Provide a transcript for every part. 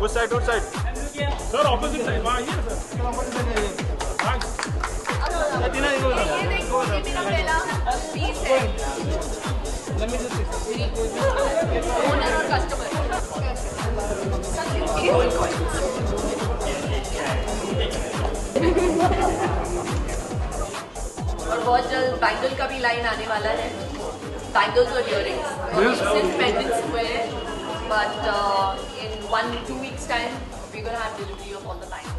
Which side? What side? Sir, opposite side. Why here, sir? Let me just see. Owner or customer? और बहुत जल्द bangle का भी line आने वाला है. Bangles or earrings. Recent pendants हुए हैं, but in 1-2 weeks time we're gonna have delivery of all the bangles.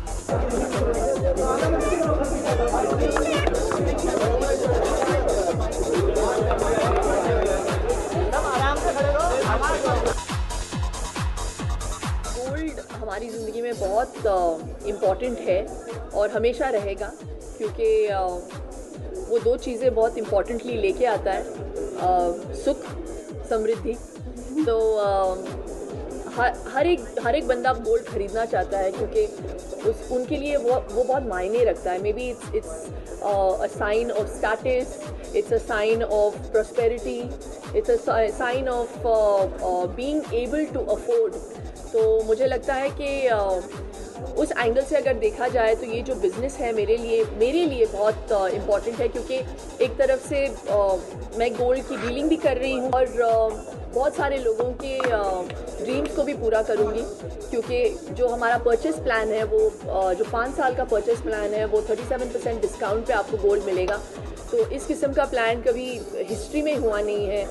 Gold हमारी ज़िंदगी में बहुत इम्पॉर्टेंट है और हमेशा रहेगा, क्योंकि वो दो चीज़ें बहुत इम्पॉर्टेंटली लेके आता है, सुख, समृद्धि. तो हर एक बंदा गोल्ड खरीदना चाहता है, क्योंकि उनके लिए वो बहुत मायने रखता है. Maybe it's a sign of status, it's a sign of prosperity, it's a sign of being able to afford. तो मुझे लगता है कि उस एंगल से अगर देखा जाए तो ये जो बिज़नेस है मेरे लिए बहुत इम्पॉर्टेंट है, क्योंकि एक तरफ से मैं गोल्ड की डीलिंग भी कर रही हूँ और बहुत सारे लोगों के ड्रीम्स को भी पूरा करूँगी, क्योंकि जो हमारा परचेस प्लान है वो जो 5 साल का परचेस प्लान है वो 37% डिस्काउंट पे आपको गोल्ड मिलेगा. तो इस किस्म का प्लान कभी हिस्ट्री में हुआ नहीं है,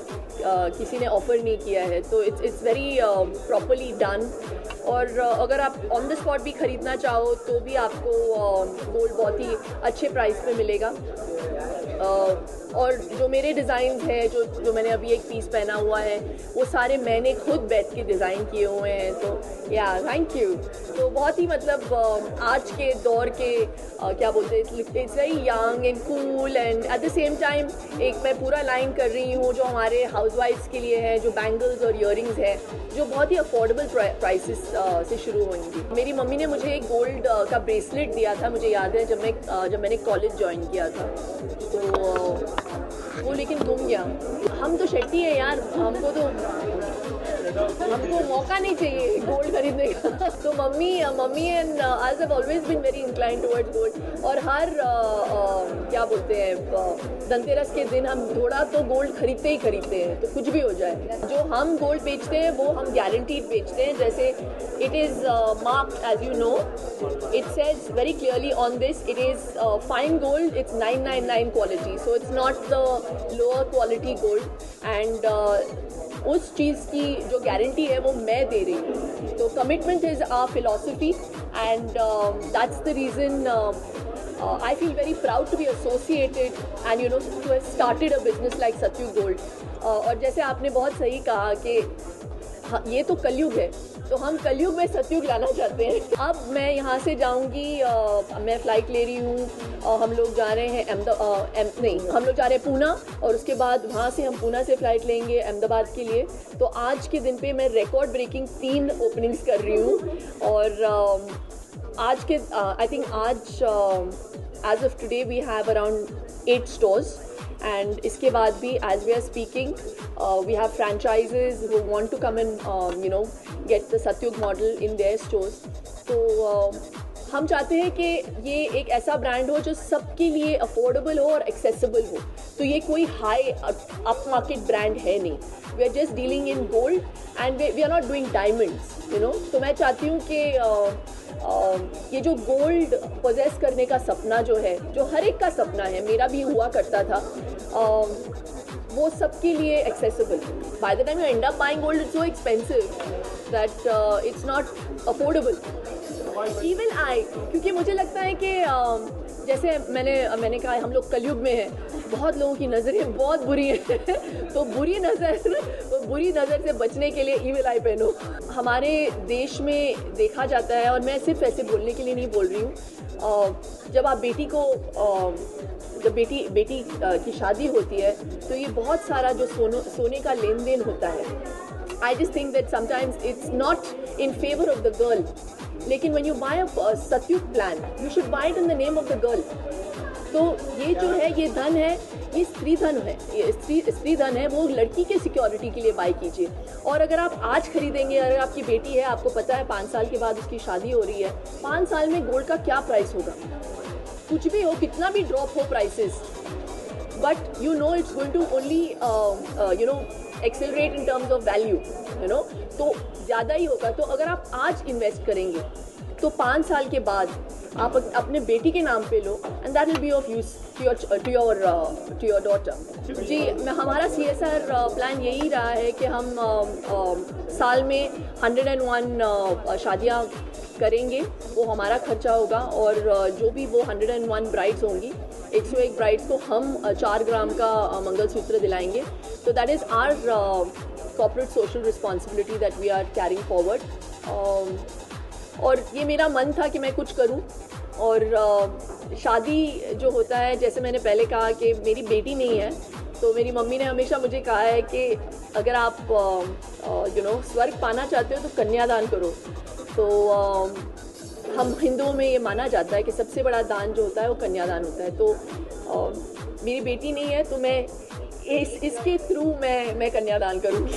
किसी ने ऑफ़र नहीं किया है. तो इट्स वेरी प्रॉपरली डन. और अगर आप ऑन द स्पॉट भी ख़रीदना चाहो तो भी आपको गोल्ड बहुत ही अच्छे प्राइस पे मिलेगा. और जो मेरे डिज़ाइंस हैं, जो मैंने अभी एक पीस पहना हुआ है, वो सारे मैंने खुद बैठ के डिज़ाइन किए हुए हैं. तो या थैंक यू. तो बहुत ही मतलब आज के दौर के क्या बोलते हैं, it's very young and cool and at the same time एक मैं पूरा लाइन कर रही हूँ जो हमारे हाउसवाइफ्स के लिए है, जो बैंगल्स और ईयरिंग्स है, जो बहुत ही अफोर्डेबल प्राइसेस से शुरू होंगी. मेरी मम्मी ने मुझे एक गोल्ड का ब्रेसलेट दिया था, मुझे याद है, जब मैंने कॉलेज ज्वाइन किया था. तो वो लेकिन गुम गया. हम तो शेट्टी हैं यार, हमको मौका नहीं चाहिए गोल्ड खरीदने का. तो mummy and I have always been very inclined towards gold. और हर क्या बोलते हैं, धनतेरस के दिन हम थोड़ा तो गोल्ड खरीदते हैं, तो कुछ भी हो जाए. जो हम गोल्ड बेचते हैं वो हम गारंटीड बेचते हैं. जैसे it is marked as you know, it says very clearly on this, it is fine gold, it's 999 quality, so it's not the lower quality gold. And उस चीज़ की जो गारंटी है वो मैं दे रही हूँ. तो commitment is our philosophy and that's the reason I feel very proud to be associated and to have started a business like Satyug Gold. और जैसे आपने बहुत सही कहा कि ये तो कलयुग है, तो हम कलयुग में सतयुग लाना चाहते हैं. अब मैं यहाँ से जाऊँगी, मैं फ़्लाइट ले रही हूँ, हम लोग जा रहे हैं हम लोग जा रहे हैं पूना, और उसके बाद वहाँ से हम पूना से फ़्लाइट लेंगे अहमदाबाद के लिए. तो आज के दिन पे मैं रिकॉर्ड ब्रेकिंग 3 ओपनिंग्स कर रही हूँ. और आज के आई थिंक आज as of today we have around 8 stores. And इसके बाद भी as we are speaking we have franchises who want to come and get the Satyug model in their stores. तो हम चाहते हैं कि ये एक ऐसा ब्रांड हो जो सबके लिए अफोर्डेबल हो और एक्सेसिबल हो. तो ये कोई हाई अप मार्केट ब्रांड है नहीं. We are just dealing in gold and we are not doing diamonds. तो मैं चाहती हूँ कि ये जो गोल्ड पोजेस करने का सपना जो है, जो हर एक का सपना है, मेरा भी हुआ करता था, वो सबके लिए accessible. By the time you and up buying gold it's so expensive that it's not affordable. Even I, क्योंकि मुझे लगता है कि जैसे मैंने कहा हम लोग कलयुग में हैं, बहुत लोगों की नज़रें बहुत बुरी हैं. तो बुरी नज़र से बचने के लिए ईविल आई पहनो. हमारे देश में देखा जाता है, और मैं सिर्फ ऐसे बोलने के लिए नहीं बोल रही हूँ, जब आप जब बेटी की शादी होती है तो ये बहुत सारा जो सोने का लेन देन होता है. I just think that sometimes it's not in favour of the girl. लेकिन when you buy a Satyug plan, you should buy it in the name of the girl. तो ये जो है ये धन है, ये स्त्री धन है, ये स्त्री धन है, वो लड़की के सिक्योरिटी के लिए बाय कीजिए। और अगर आप आज खरीदेंगे, अगर आपकी बेटी है, आपको पता है 5 साल के बाद उसकी शादी हो रही है, 5 साल में गोल्ड का क्या प्राइस होगा, कुछ भी हो, कितना भी ड्रॉप हो prices, but you know it's going to only accelerate in terms of value, तो ज़्यादा ही होगा। तो अगर आप आज इन्वेस्ट करेंगे तो 5 साल के बाद आप अपने बेटी के नाम पे लो, and that will be of use to your daughter. जी, हमारा CSR प्लान यही रहा है कि हम साल में 101 शादियाँ करेंगे, वो हमारा खर्चा होगा, और जो भी वो 101 ब्राइड्स होंगी, 101 ब्राइड्स को हम 4 ग्राम का मंगलसूत्र दिलाएंगे। तो that is our corporate social responsibility that we are carrying forward. और ये मेरा मन था कि मैं कुछ करूं। और शादी जो होता है, जैसे मैंने पहले कहा कि मेरी बेटी नहीं है, तो मेरी मम्मी ने हमेशा मुझे कहा है कि अगर आप स्वर्ग पाना चाहते हो तो कन्यादान करो। तो हम हिंदुओं में ये माना जाता है कि सबसे बड़ा दान जो होता है वो कन्यादान होता है। तो मेरी बेटी नहीं है, तो मैं इसके थ्रू मैं कन्यादान करूँगी।